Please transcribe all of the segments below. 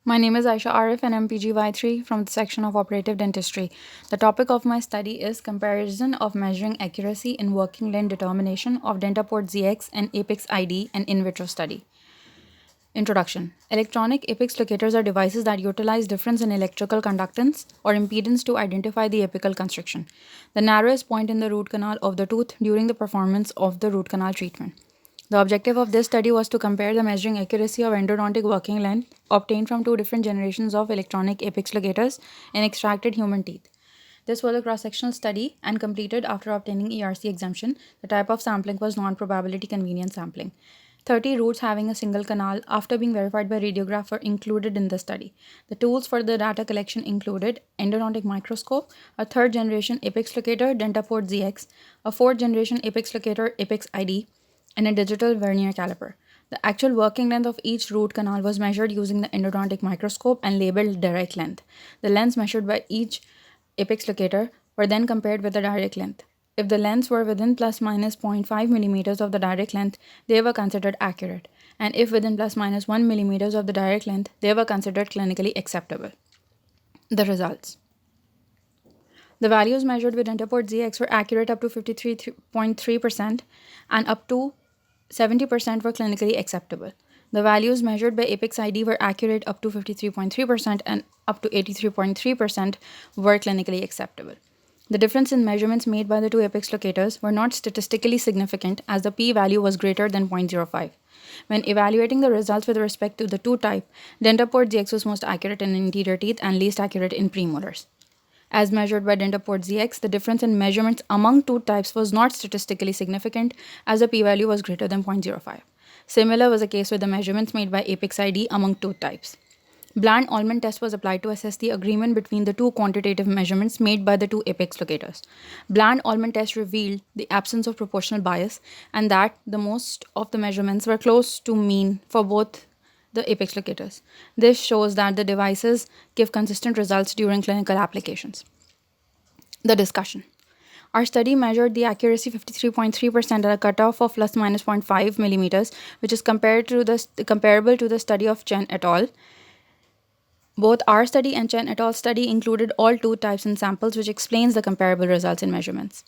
My name is Aisha Arif and I'm PGY3 from the section of Operative Dentistry. The topic of my study is comparison of measuring accuracy in working length determination of Dentaport ZX and Apex ID and in vitro study. Introduction. Electronic apex locators are devices that utilize difference in electrical conductance or impedance to identify the apical constriction, the narrowest point in the root canal of the tooth during the performance of the root canal treatment. The objective of this study was to compare the measuring accuracy of endodontic working length obtained from two different generations of electronic apex locators in extracted human teeth. This was a cross-sectional study and completed after obtaining ERC exemption. The type of sampling was non-probability convenience sampling. 30 roots having a single canal after being verified by radiograph were included in the study. The tools for the data collection included endodontic microscope, a third generation apex locator Dentaport ZX, a fourth generation apex locator Apex ID, and a digital vernier caliper. The actual working length of each root canal was measured using the endodontic microscope and labeled direct length. The lengths measured by each apex locator were then compared with the direct length. If the lengths were within plus minus zero point 0.5 millimeters of the direct length, they were considered accurate. And if within plus minus 1 millimeters of the direct length, they were considered clinically acceptable. The results. The values measured with Dentaport ZX were accurate up to 53.3% and up to 70% were clinically acceptable. The values measured by Apex ID were accurate up to 53.3% and up to 83.3% were clinically acceptable. The difference in measurements made by the two apex locators were not statistically significant as the p-value was greater than 0.05. When evaluating the results with respect to the two type, Dentaport ZX was most accurate in anterior teeth and least accurate in premolars. As measured by Dentaport ZX, the difference in measurements among two types was not statistically significant as the p-value was greater than 0.05. Similar was the case with the measurements made by Apex ID among two types. Bland-Ullmann test was applied to assess the agreement between the two quantitative measurements made by the two apex locators. Bland-Ullmann test revealed the absence of proportional bias and that the most of the measurements were close to mean for both the apex locators. This shows that the devices give consistent results during clinical applications. The discussion. Our study measured the accuracy 53.3% at a cutoff of plus minus 0.5 millimeters, which is comparable to the study of Chen et al. Both our study and Chen et al. Study included all two types in samples, which explains the comparable results in measurements.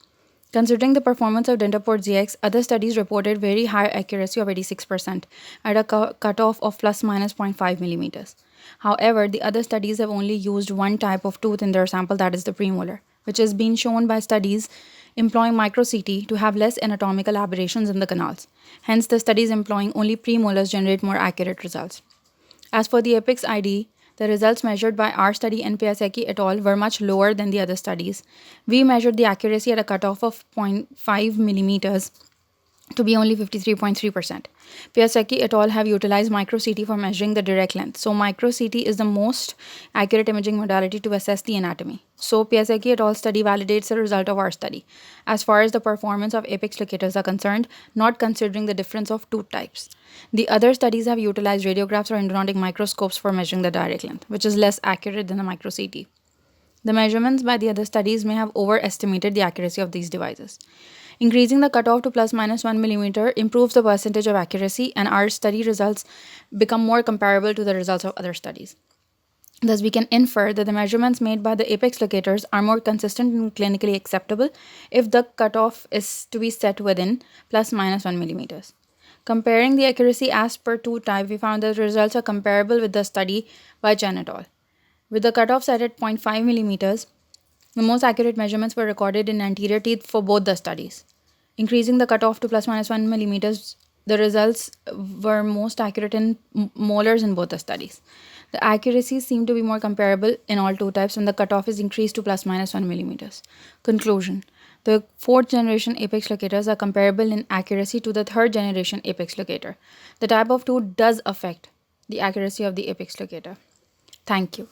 Considering the performance of Dentaport ZX, other studies reported very high accuracy of 86% at a cutoff of plus minus 0.5 millimeters. However, the other studies have only used one type of tooth in their sample, that is the premolar, which has been shown by studies employing micro-CT to have less anatomical aberrations in the canals. Hence, the studies employing only premolars generate more accurate results. As for the Apex ID, the results measured by our study and Piasecki et al. Were much lower than the other studies. We measured the accuracy at a cutoff of 0.5 millimeters to be only 53.3%. Piasecki et al. Have utilized micro-CT for measuring the direct length. So micro-CT is the most accurate imaging modality to assess the anatomy. So Piasecki et al. Study validates the result of our study as far as the performance of apex locators are concerned, not considering the difference of two types. The other studies have utilized radiographs or endodontic microscopes for measuring the direct length, which is less accurate than the micro-CT. The measurements by the other studies may have overestimated the accuracy of these devices. Increasing the cutoff to plus minus 1 millimeter improves the percentage of accuracy, and our study results become more comparable to the results of other studies. Thus, we can infer that the measurements made by the apex locators are more consistent and clinically acceptable if the cutoff is to be set within plus minus 1 millimeters. Comparing the accuracy as per two type, we found that the results are comparable with the study by Chen et al. With the cutoff set at 0.5 millimeters, the most accurate measurements were recorded in anterior teeth for both the studies. Increasing the cutoff to plus minus 1 millimeters, the results were most accurate in molars in both the studies. The accuracies seem to be more comparable in all two types when the cutoff is increased to plus minus 1 millimeters. Conclusion. The fourth generation apex locators are comparable in accuracy to the third generation apex locator. The type of tooth does affect the accuracy of the apex locator. Thank you.